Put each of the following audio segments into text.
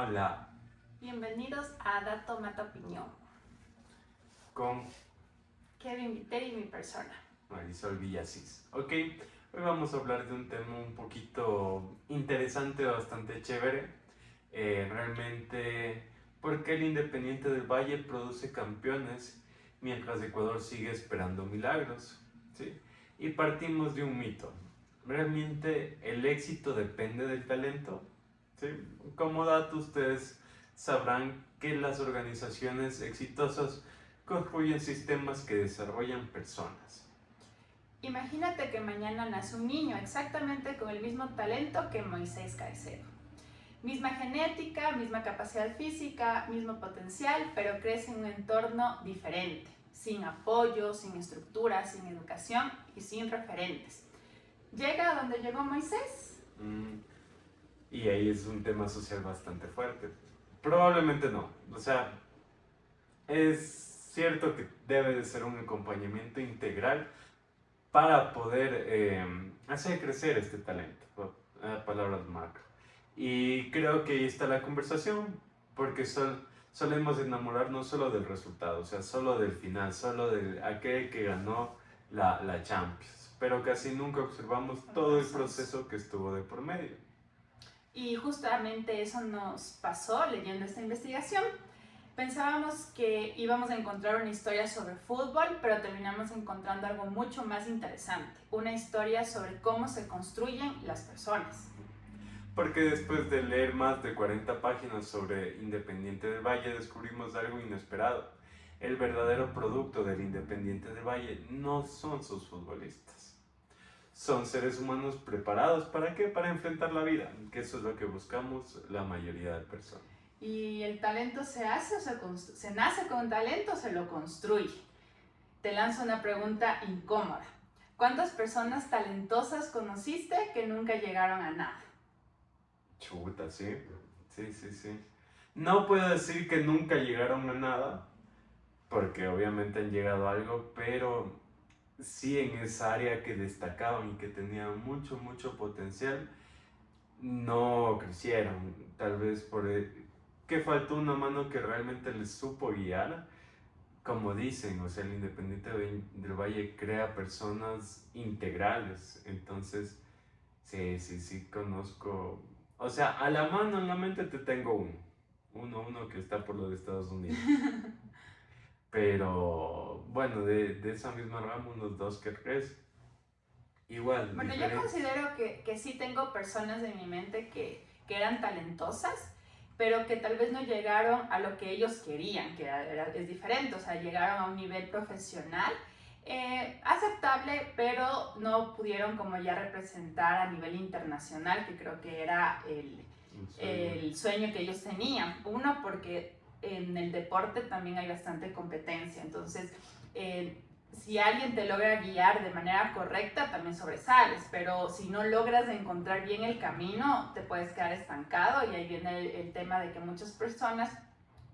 Hola, Bienvenidos a Dato Mata Opinión. con Kevin Viteri y mi persona. Marisol Villasís. Ok, hoy vamos a hablar de un tema un poquito interesante, bastante chévere. Realmente, ¿por qué el Independiente del Valle produce campeones mientras Ecuador sigue esperando milagros? ¿Sí? Y partimos de un mito. ¿Realmente el éxito depende del talento? ¿Sí? Como dato, ustedes sabrán que las organizaciones exitosas construyen sistemas que desarrollan personas. Imagínate que mañana nace un niño exactamente con el mismo talento que Moisés Caicedo. Misma genética, misma capacidad física, mismo potencial, pero crece en un entorno diferente, sin apoyo, sin estructura, sin educación y sin referentes. ¿Llega a donde llegó Moisés? Y ahí es un tema social bastante fuerte. Probablemente no. O sea, es cierto que debe de ser un acompañamiento integral para poder hacer crecer este talento. Palabras macro. Y creo que ahí está la conversación, porque solemos enamorarnos solo del resultado, o sea, solo del final, solo de aquel que ganó la Champions. Pero casi nunca observamos todo el proceso que estuvo de por medio. Y justamente eso nos pasó leyendo esta investigación. Pensábamos que íbamos a encontrar una historia sobre fútbol, pero terminamos encontrando algo mucho más interesante, una historia sobre cómo se construyen las personas. Porque después de leer más de 40 páginas sobre Independiente del Valle descubrimos algo inesperado. El verdadero producto del Independiente del Valle no son sus futbolistas. Son seres humanos preparados ¿para qué? Para enfrentar la vida, que eso es lo que buscamos la mayoría de personas. ¿Y el talento se hace o se nace con talento o se lo construye? Te lanzo una pregunta incómoda. ¿Cuántas personas talentosas conociste que nunca llegaron a nada? Chuta, sí. Sí. No puedo decir que nunca llegaron a nada, porque obviamente han llegado a algo, pero sí en esa área que destacaban y que tenían mucho potencial, no crecieron. Tal vez que faltó una mano que realmente les supo guiar. Como dicen, o sea, el Independiente del Valle crea personas integrales. Entonces, sí, conozco. O sea, a la mano en la mente te tengo uno que está por los Estados Unidos. Pero bueno, de esa misma rama, unos dos que tres. Igual, Bueno, yo diferentes. considero que sí tengo personas en mi mente que eran talentosas, pero que tal vez no llegaron a lo que ellos querían, es diferente, o sea, llegaron a un nivel profesional aceptable, pero no pudieron como ya representar a nivel internacional, que creo que era el sueño que ellos tenían. Uno, porque en el deporte también hay bastante competencia, entonces si alguien te logra guiar de manera correcta, también sobresales, pero si no logras encontrar bien el camino, te puedes quedar estancado y ahí viene el tema de que muchas personas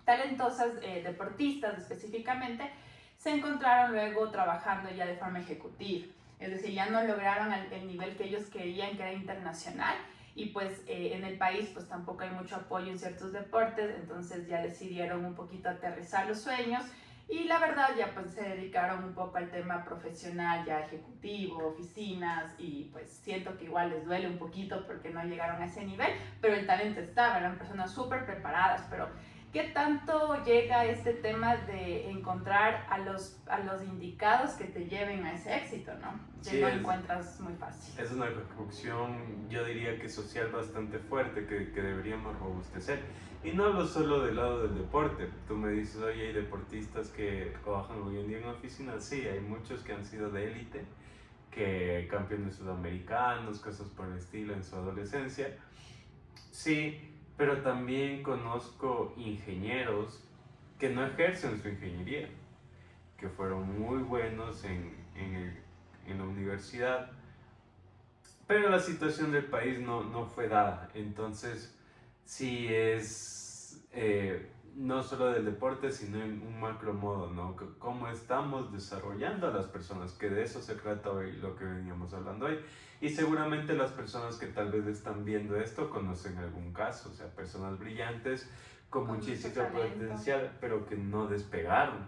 talentosas, deportistas específicamente, se encontraron luego trabajando ya de forma ejecutiva, es decir, ya no lograron el nivel que ellos querían, que era internacional, y pues en el país pues tampoco hay mucho apoyo en ciertos deportes, entonces ya decidieron un poquito aterrizar los sueños y la verdad ya pues se dedicaron un poco al tema profesional, ya ejecutivo, oficinas, y pues siento que igual les duele un poquito porque no llegaron a ese nivel, pero el talento estaba, eran personas súper preparadas, pero ¿qué tanto llega este tema de encontrar a los indicados que te lleven a ese éxito, ¿no? Que Sí, no encuentras muy fácil. es una construcción, yo diría que social bastante fuerte que deberíamos robustecer. Y no hablo solo del lado del deporte. Tú me dices, oye, hay deportistas que trabajan hoy en día en oficinas. Sí, hay muchos que han sido de élite, que campeones sudamericanos, cosas por el estilo en su adolescencia. Sí, pero también conozco ingenieros que no ejercen su ingeniería, que fueron muy buenos en la universidad, pero la situación del país no fue dada. Entonces, sí es no solo del deporte, sino en un macro modo, ¿no? Cómo estamos desarrollando a las personas, que de eso se trata hoy, lo que veníamos hablando hoy. Y seguramente las personas que tal vez están viendo esto conocen algún caso, o sea, personas brillantes con Con mucho muchísimo talento. potencial, pero que no despegaron.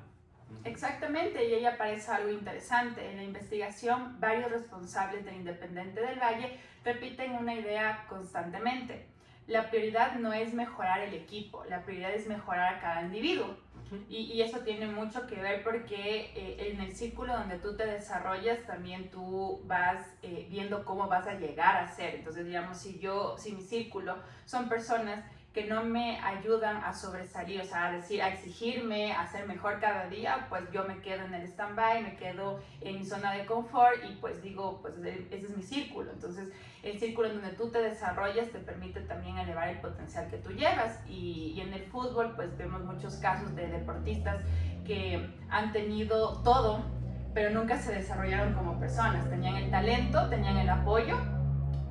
Exactamente, y ahí aparece algo interesante. En la investigación, varios responsables del Independiente del Valle repiten una idea constantemente. La prioridad no es mejorar el equipo, la prioridad es mejorar a cada individuo. Y eso tiene mucho que ver porque en el círculo donde tú te desarrollas también tú vas viendo cómo vas a llegar a ser. Entonces, digamos, si mi círculo son personas que no me ayudan a sobresalir, o sea, a exigirme, a ser mejor cada día, pues yo me quedo en el stand-by, me quedo en mi zona de confort y pues digo, pues ese es mi círculo. Entonces, el círculo en donde tú te desarrollas te permite también elevar el potencial que tú llevas. Y en el fútbol, pues vemos muchos casos de deportistas que han tenido todo, pero nunca se desarrollaron como personas. Tenían el talento, tenían el apoyo,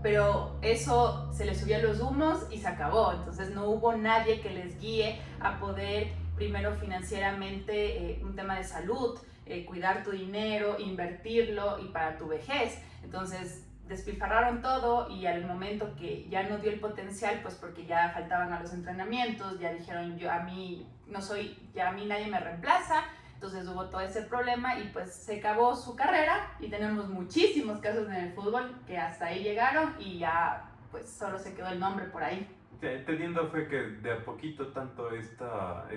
pero eso se les subió a los humos y se acabó. Entonces no hubo nadie que les guíe a poder, primero financieramente, un tema de salud, cuidar tu dinero, invertirlo y para tu vejez. Entonces despilfarraron todo y al momento que ya no dio el potencial, pues porque ya faltaban a los entrenamientos, ya dijeron, yo a mí no soy, ya a mí nadie me reemplaza. Entonces hubo todo ese problema y pues se acabó su carrera y tenemos muchísimos casos en el fútbol que hasta ahí llegaron y ya pues solo se quedó el nombre por ahí. Teniendo fe que de a poquito tanto esta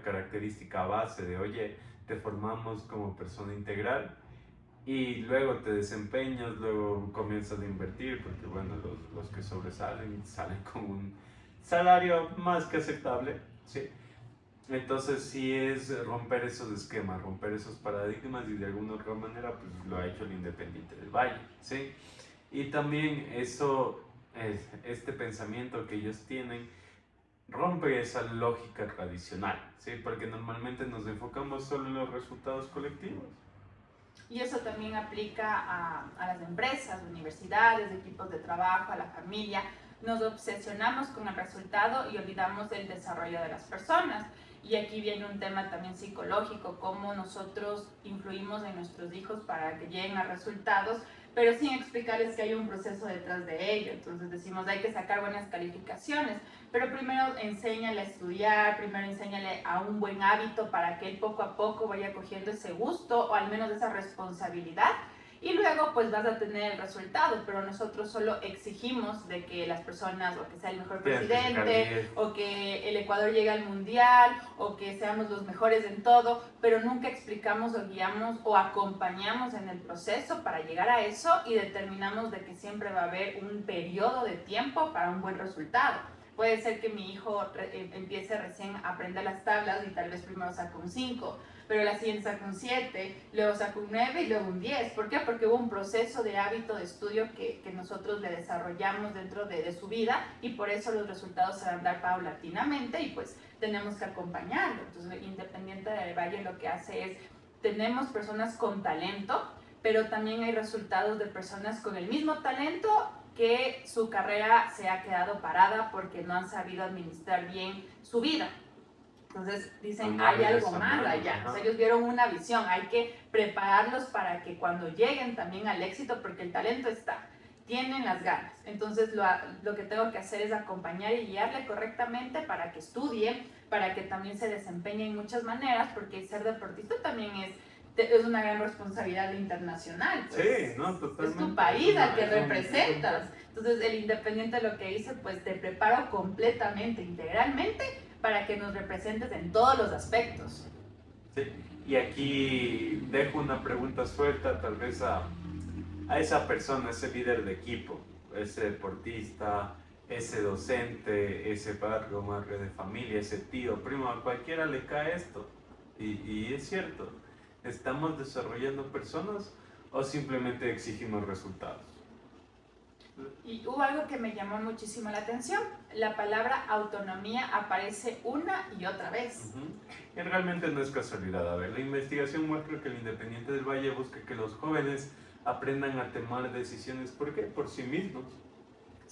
característica base de, oye, te formamos como persona integral y luego te desempeñas, luego comienzas a invertir, porque bueno, los que sobresalen salen con un salario más que aceptable, ¿sí? Entonces sí es romper esos esquemas, romper esos paradigmas y de alguna otra manera pues lo ha hecho el Independiente del Valle, ¿sí? Y también eso, este pensamiento que ellos tienen rompe esa lógica tradicional, ¿sí? Porque normalmente nos enfocamos solo en los resultados colectivos. Y eso también aplica a las empresas, universidades, equipos de trabajo, a la familia. Nos obsesionamos con el resultado y olvidamos del desarrollo de las personas. Y aquí viene un tema también psicológico, cómo nosotros influimos en nuestros hijos para que lleguen a resultados, pero sin explicarles que hay un proceso detrás de ello. Entonces decimos, hay que sacar buenas calificaciones, pero primero enséñale a estudiar, primero enséñale a un buen hábito para que él poco a poco vaya cogiendo ese gusto o al menos esa responsabilidad. Y luego pues vas a tener el resultado, pero nosotros solo exigimos de que las personas, o que sea el mejor presidente, o que el Ecuador llegue al mundial, o que seamos los mejores en todo, pero nunca explicamos o guiamos o acompañamos en el proceso para llegar a eso y determinamos de que siempre va a haber un periodo de tiempo para un buen resultado. Puede ser que mi hijo empiece recién a aprender las tablas y tal vez primero saque un 5, pero la siguiente saca un 7, luego saca un 9 y luego un 10. ¿Por qué? Porque hubo un proceso de hábito de estudio que nosotros le desarrollamos dentro de su vida y por eso los resultados se van a dar paulatinamente y pues tenemos que acompañarlo. Entonces, Independiente del Valle lo que hace es, tenemos personas con talento, pero también hay resultados de personas con el mismo talento que su carrera se ha quedado parada porque no han sabido administrar bien su vida. Entonces dicen, hay algo más allá. O sea, ellos vieron una visión, hay que prepararlos para que cuando lleguen también al éxito, porque el talento está, tienen las ganas. Entonces lo que tengo que hacer es acompañar y guiarle correctamente para que estudie, para que también se desempeñe en muchas maneras, porque ser deportista también es una gran responsabilidad internacional. Pues, sí, no, totalmente. Es tu país al que representas. Entonces el Independiente lo que dice, pues te preparo completamente, integralmente, para que nos representes en todos los aspectos. Sí, y aquí dejo una pregunta suelta tal vez a esa persona, ese líder de equipo, ese deportista, ese docente, ese padre o madre de familia, ese tío, primo, a cualquiera le cae esto. Y es cierto, ¿estamos desarrollando personas o simplemente exigimos resultados? Y hubo algo que me llamó muchísimo la atención. La palabra autonomía aparece una y otra vez. Y realmente no es casualidad. A ver, la investigación muestra que el Independiente del Valle busca que los jóvenes aprendan a tomar decisiones. ¿Por qué? Por sí mismos.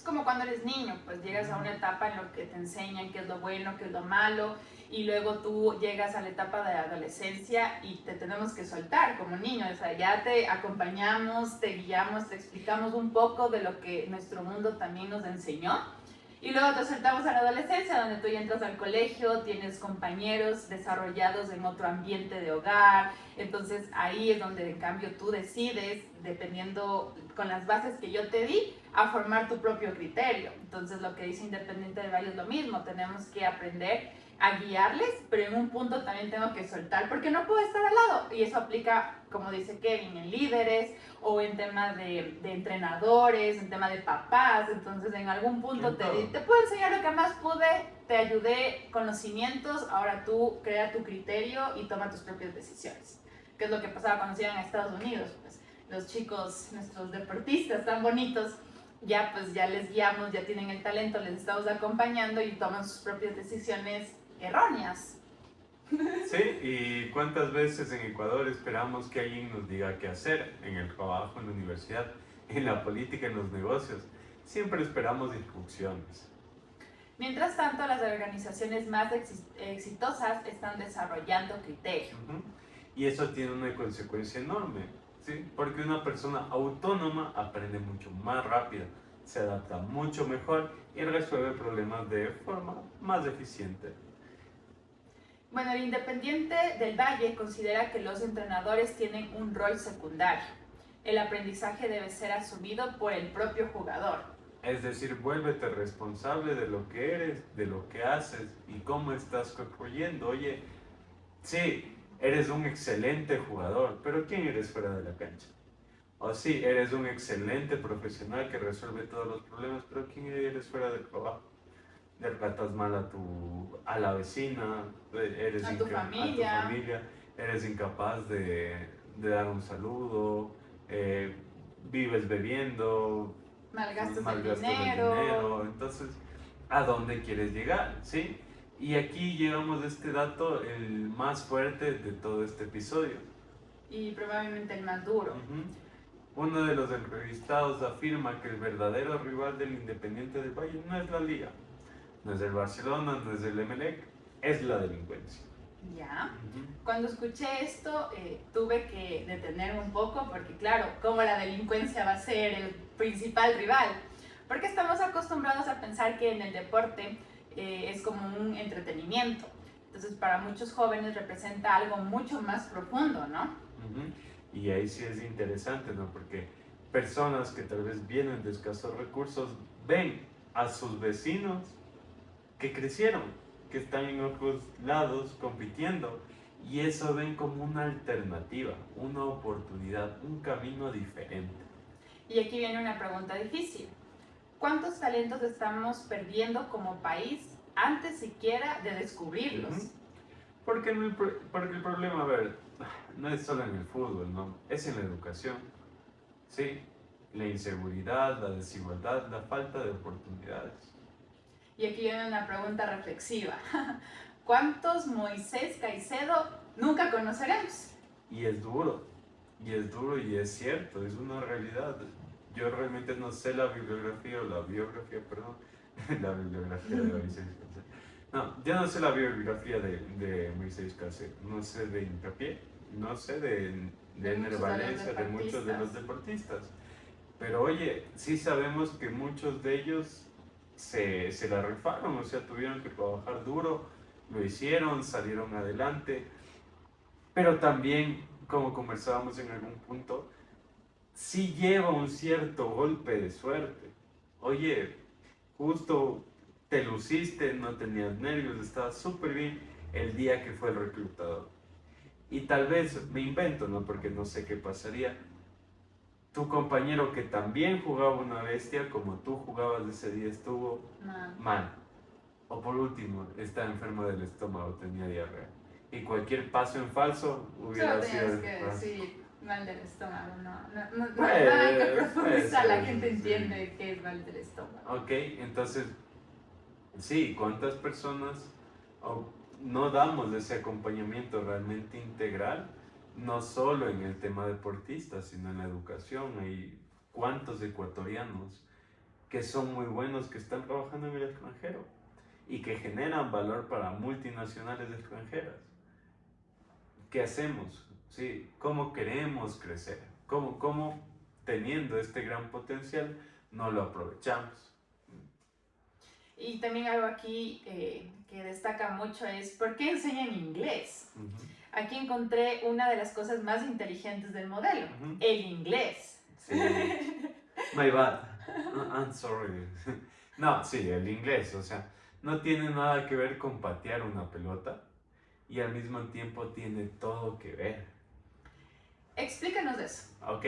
Es como cuando eres niño, pues llegas a una etapa en la que te enseñan qué es lo bueno, qué es lo malo, y luego tú llegas a la etapa de adolescencia y te tenemos que soltar como niño, o sea, ya te acompañamos, te guiamos, te explicamos un poco de lo que nuestro mundo también nos enseñó. Y luego te soltamos a la adolescencia, donde tú ya entras al colegio, tienes compañeros desarrollados en otro ambiente de hogar, entonces ahí es donde en cambio tú decides, dependiendo con las bases que yo te di, a formar tu propio criterio. Entonces lo que dice Independiente del Valle es lo mismo, tenemos que aprender a guiarles, pero en un punto también tengo que soltar, porque no puedo estar al lado. Y eso aplica, como dice Kevin, en líderes o en temas de entrenadores, en temas de papás. Entonces en algún punto te puedo enseñar lo que más pude, te ayudé conocimientos, ahora tú crea tu criterio y toma tus propias decisiones. ¿Qué es lo que pasaba cuando se iban a Estados Unidos? Pues los chicos, nuestros deportistas tan bonitos, ya pues ya les guiamos, ya tienen el talento, les estamos acompañando y toman sus propias decisiones erróneas. Sí, y cuántas veces en Ecuador esperamos que alguien nos diga qué hacer en el trabajo, en la universidad, en la política, en los negocios. Siempre esperamos instrucciones. Mientras tanto, las organizaciones más exitosas están desarrollando criterio. Y eso tiene una consecuencia enorme, ¿sí? Porque una persona autónoma aprende mucho más rápido, se adapta mucho mejor y resuelve problemas de forma más eficiente. Bueno, el Independiente del Valle considera que los entrenadores tienen un rol secundario. El aprendizaje debe ser asumido por el propio jugador. Es decir, vuélvete responsable de lo que eres, de lo que haces y cómo estás construyendo. Oye, sí, eres un excelente jugador, pero ¿quién eres fuera de la cancha? O sí, eres un excelente profesional que resuelve todos los problemas, pero ¿quién eres fuera del trabajo? Le tratas mal a la vecina, A tu familia. eres incapaz de dar un saludo, vives bebiendo, malgastas el dinero. Entonces, ¿a dónde quieres llegar? ¿Sí? Y aquí llegamos a este dato, el más fuerte de todo este episodio. Y probablemente el más duro. Uno de los entrevistados afirma que el verdadero rival del Independiente del Valle no es la Liga, no es el Barcelona, no es el Emelec, es la delincuencia. Ya. Cuando escuché esto, tuve que detenerme un poco porque, claro, ¿cómo la delincuencia va a ser el principal rival? Porque estamos acostumbrados a pensar que en el deporte es como un entretenimiento. Entonces, para muchos jóvenes representa algo mucho más profundo, ¿no? Y ahí sí es interesante, ¿no? Porque personas que tal vez vienen de escasos recursos ven a sus vecinos que crecieron, que están en otros lados compitiendo, y eso ven como una alternativa, una oportunidad, un camino diferente. Y aquí viene una pregunta difícil. ¿Cuántos talentos estamos perdiendo como país antes siquiera de descubrirlos? Porque el problema, a ver, no es solo en el fútbol, ¿no? Es en la educación, ¿sí? La inseguridad, la desigualdad, la falta de oportunidades. Y aquí viene una pregunta reflexiva. ¿Cuántos Moisés Caicedo nunca conoceremos? Y es duro, y es cierto, es una realidad. Yo realmente no sé la bibliografía la biografía de Moisés Caicedo. No, yo no sé la biografía de Moisés Caicedo, no sé de Hincapié, no sé de Ener Valencia, de muchos de los deportistas. Pero oye, sí sabemos que muchos de ellos se la rifaron, o sea, tuvieron que trabajar duro, lo hicieron, salieron adelante, pero también, como conversábamos en algún punto, sí lleva un cierto golpe de suerte. Oye, justo te luciste, no tenías nervios, estabas súper bien el día que fue el reclutador. Y tal vez, me invento, ¿no? Porque no sé qué pasaría, tu compañero que también jugaba una bestia como tú jugabas ese día estuvo mal. O por último, está enfermo del estómago, tenía diarrea. Y cualquier paso en falso hubiera sido... Solo tienes que decir mal del estómago, no hay que profundizar, la gente entiende que es mal del estómago. Ok, entonces, sí, ¿cuántas personas no damos ese acompañamiento realmente integral? No solo en el tema deportista, sino en la educación. Hay cuántos ecuatorianos que son muy buenos, que están trabajando en el extranjero y que generan valor para multinacionales extranjeras. ¿Qué hacemos? ¿Sí? ¿Cómo queremos crecer? ¿Cómo teniendo este gran potencial no lo aprovechamos? Y también algo aquí que destaca mucho es ¿por qué enseñan inglés? Aquí encontré una de las cosas más inteligentes del modelo, el inglés. Sí. My bad. I'm sorry. No, sí, el inglés, o sea, no tiene nada que ver con patear una pelota y al mismo tiempo tiene todo que ver. Explícanos eso. Ok.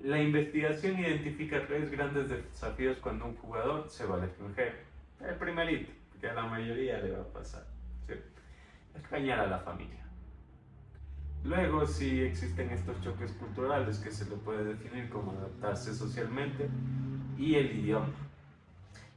La investigación identifica 3 grandes desafíos cuando un jugador se va al extranjero. El primerito, que a la mayoría le va a pasar, ¿sí? Extrañar a la familia. Luego sí existen estos choques culturales que se le puede definir como adaptarse socialmente y el idioma.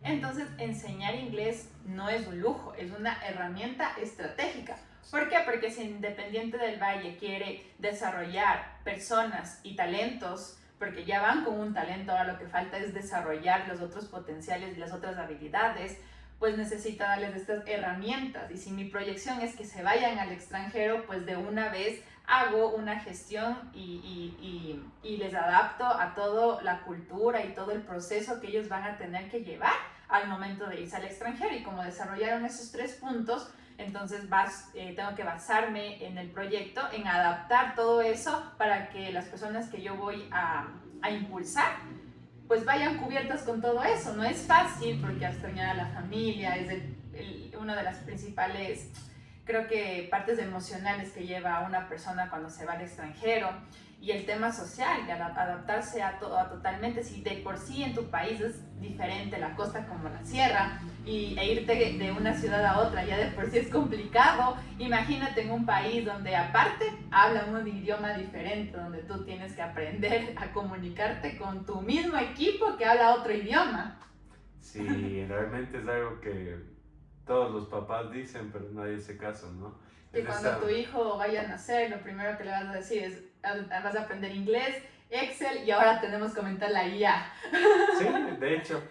Entonces, enseñar inglés no es un lujo, es una herramienta estratégica. ¿Por qué? Porque si Independiente del Valle quiere desarrollar personas y talentos, porque ya van con un talento, ahora lo que falta es desarrollar los otros potenciales y las otras habilidades, pues necesita darles estas herramientas. Y si mi proyección es que se vayan al extranjero, pues de una vez hago una gestión y les adapto a toda la cultura y todo el proceso que ellos van a tener que llevar al momento de irse al extranjero. Y como desarrollaron esos 3 puntos, entonces tengo que basarme en el proyecto, en adaptar todo eso para que las personas que yo voy a impulsar pues vayan cubiertas con todo eso. No es fácil porque extrañar a la familia es una de las principales, creo que, partes emocionales que lleva a una persona cuando se va al extranjero. Y el tema social, de adaptarse a totalmente, si de por sí en tu país es diferente la costa como la sierra, e irte de una ciudad a otra ya de por sí es complicado, imagínate en un país donde aparte hablan un idioma diferente, donde tú tienes que aprender a comunicarte con tu mismo equipo que habla otro idioma. Sí, realmente es algo que todos los papás dicen, pero nadie hace caso, ¿no? Que cuando tu hijo vaya a nacer, lo primero que le vas a decir es, vas a aprender inglés, Excel, y ahora tenemos que aumentar la IA. Sí, de hecho,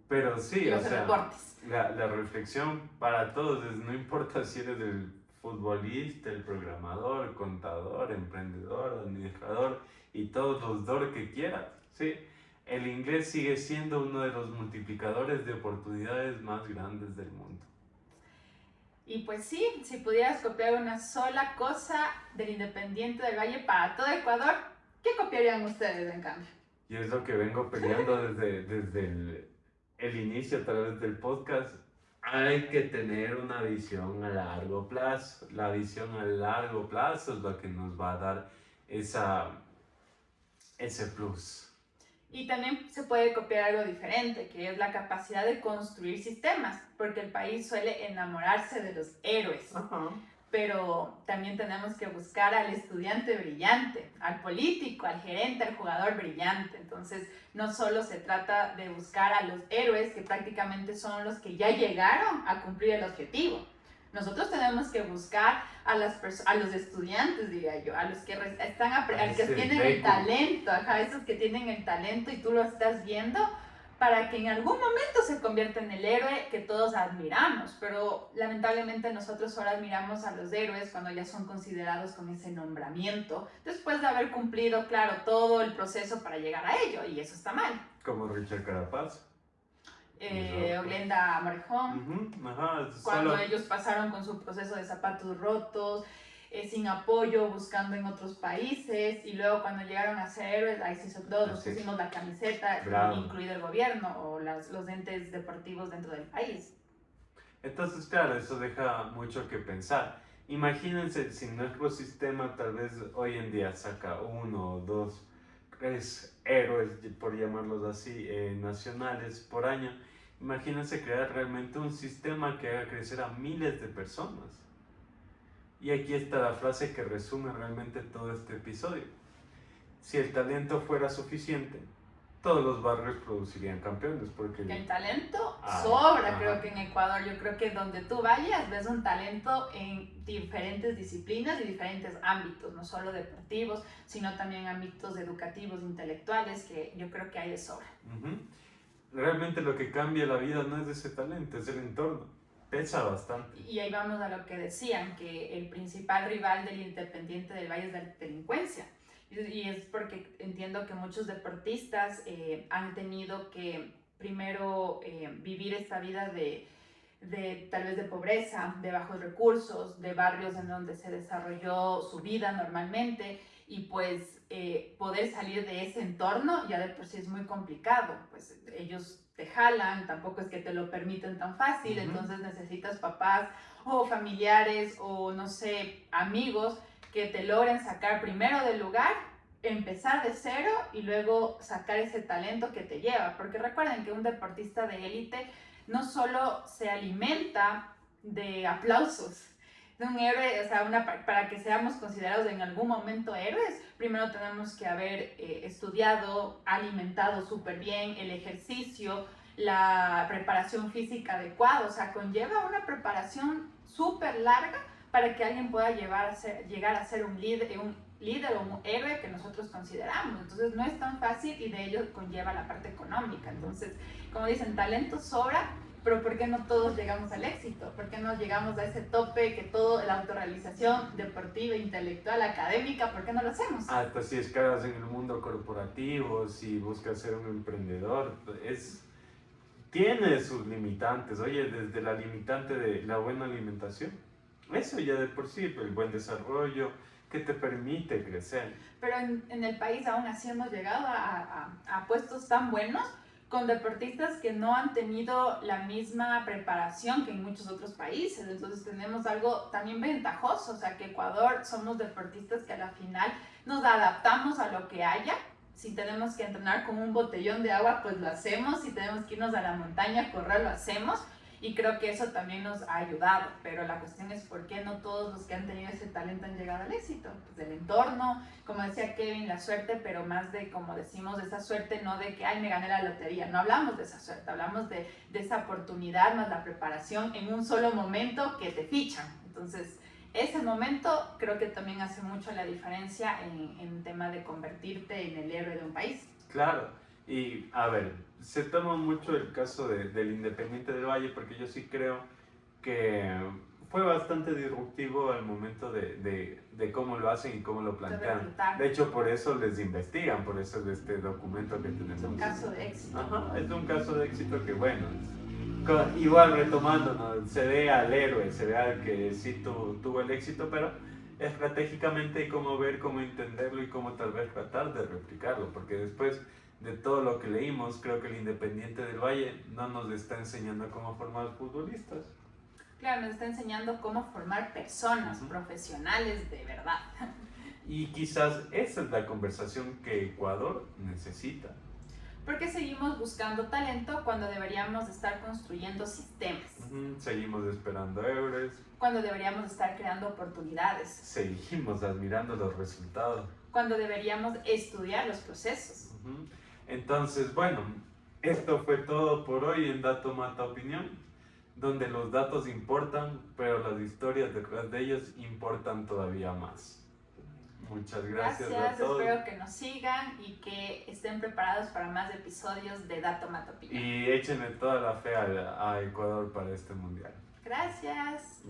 pero sí, los reportes. La reflexión para todos es, no importa si eres el futbolista, el programador, el contador, emprendedor, administrador y todos los DOR que quieras, ¿sí? El inglés sigue siendo uno de los multiplicadores de oportunidades más grandes del mundo. Y pues sí, si pudieras copiar una sola cosa del Independiente del Valle para todo Ecuador, ¿qué copiarían ustedes en cambio? Y es lo que vengo peleando desde el inicio a través del podcast. Hay que tener una visión a largo plazo. La visión a largo plazo es lo que nos va a dar ese plus. Y también se puede copiar algo diferente, que es la capacidad de construir sistemas, porque el país suele enamorarse de los héroes. Pero también tenemos que buscar al estudiante brillante, al político, al gerente, al jugador brillante. Entonces, no solo se trata de buscar a los héroes, que prácticamente son los que ya llegaron a cumplir el objetivo. Nosotros tenemos que buscar a los estudiantes, diría yo, a los que tienen el talento, esos que tienen el talento y tú lo estás viendo, para que en algún momento se convierta en el héroe que todos admiramos. Pero lamentablemente nosotros ahora admiramos a los héroes cuando ya son considerados con ese nombramiento, después de haber cumplido, claro, todo el proceso para llegar a ello, y eso está mal. Como Richard Carapaz. Glenda Morejón, cuando ellos pasaron con su proceso de zapatos rotos, sin apoyo, buscando en otros países, y luego cuando llegaron a ser héroes, ahí sí todos nos pusimos la camiseta, incluido el gobierno o los entes deportivos dentro del país. Entonces, claro, eso deja mucho que pensar. Imagínense si nuestro sistema tal vez hoy en día saca 1 o 2, 3 héroes, por llamarlos así, nacionales por año. Imagínense crear realmente un sistema que haga crecer a miles de personas. Y aquí está la frase que resume realmente todo este episodio. Si el talento fuera suficiente, todos los barrios producirían campeones. Porque el talento sobra, creo que en Ecuador. Yo creo que donde tú vayas ves un talento en diferentes disciplinas y diferentes ámbitos, no solo deportivos, sino también ámbitos educativos, intelectuales, que yo creo que hay de sobra. realmente lo que cambia la vida no es ese talento, es el entorno. Pesa bastante. Y ahí vamos a lo que decían, que el principal rival del Independiente del Valle es la delincuencia. Y es porque entiendo que muchos deportistas han tenido que primero vivir esta vida de tal vez de pobreza, de bajos recursos, de barrios en donde se desarrolló su vida normalmente y pues poder salir de ese entorno ya de por sí es muy complicado, pues ellos te jalan, tampoco es que te lo permiten tan fácil, entonces necesitas papás o familiares o no sé, amigos que te logren sacar primero del lugar, empezar de cero y luego sacar ese talento que te lleva, porque recuerden que un deportista de élite no solo se alimenta de aplausos, de un héroe, o sea, para que seamos considerados en algún momento héroes, primero tenemos que haber estudiado, alimentado súper bien, el ejercicio, la preparación física adecuada, o sea, conlleva una preparación súper larga para que alguien pueda llegar a ser un líder o un héroe que nosotros consideramos. Entonces no es tan fácil y de ello conlleva la parte económica. Entonces, como dicen, talento sobra, pero ¿por qué no todos llegamos al éxito? ¿Por qué no llegamos a ese tope que todo, la autorrealización deportiva, intelectual, académica, ¿por qué no lo hacemos? Hasta si escalas en el mundo corporativo, si buscas ser un emprendedor, tiene sus limitantes. Oye, desde la limitante de la buena alimentación, eso ya de por sí, el buen desarrollo que te permite crecer. Pero en el país aún así hemos llegado a puestos tan buenos con deportistas que no han tenido la misma preparación que en muchos otros países. Entonces tenemos algo también ventajoso, o sea que Ecuador somos deportistas que a la final nos adaptamos a lo que haya. Si tenemos que entrenar con un botellón de agua, pues lo hacemos. Si tenemos que irnos a la montaña a correr, lo hacemos. Y creo que eso también nos ha ayudado, pero la cuestión es por qué no todos los que han tenido ese talento han llegado al éxito. Pues del entorno, como decía Kevin, la suerte, pero más de, como decimos, de esa suerte, no de que, ay, me gané la lotería. No hablamos de esa suerte, hablamos de esa oportunidad más la preparación en un solo momento que te fichan. Entonces, ese momento creo que también hace mucho la diferencia en tema de convertirte en el héroe de un país. Claro, y a ver, se toma mucho el caso del Independiente del Valle porque yo sí creo que fue bastante disruptivo al momento de cómo lo hacen y cómo lo plantean. De hecho, por eso les investigan, por eso es de este documento que tenemos. Es un caso de éxito. Ajá, es un caso de éxito que, bueno, igual retomando, ¿no? Se ve al héroe, se ve al que sí tuvo el éxito, pero estratégicamente hay cómo ver, cómo entenderlo y cómo tal vez tratar de replicarlo, porque después de todo lo que leímos, creo que el Independiente del Valle no nos está enseñando cómo formar futbolistas. Claro, nos está enseñando cómo formar personas profesionales de verdad. Y quizás esa es la conversación que Ecuador necesita. ¿Por qué seguimos buscando talento cuando deberíamos estar construyendo sistemas? Seguimos esperando héroes. Cuando deberíamos estar creando oportunidades. Seguimos admirando los resultados. Cuando deberíamos estudiar los procesos. Entonces, bueno, esto fue todo por hoy en Dato Mata Opinión, donde los datos importan, pero las historias detrás de ellos importan todavía más. Muchas gracias a todos. Espero que nos sigan y que estén preparados para más episodios de Dato Mata Opinión. Y échenle toda la fe a Ecuador para este mundial. Gracias.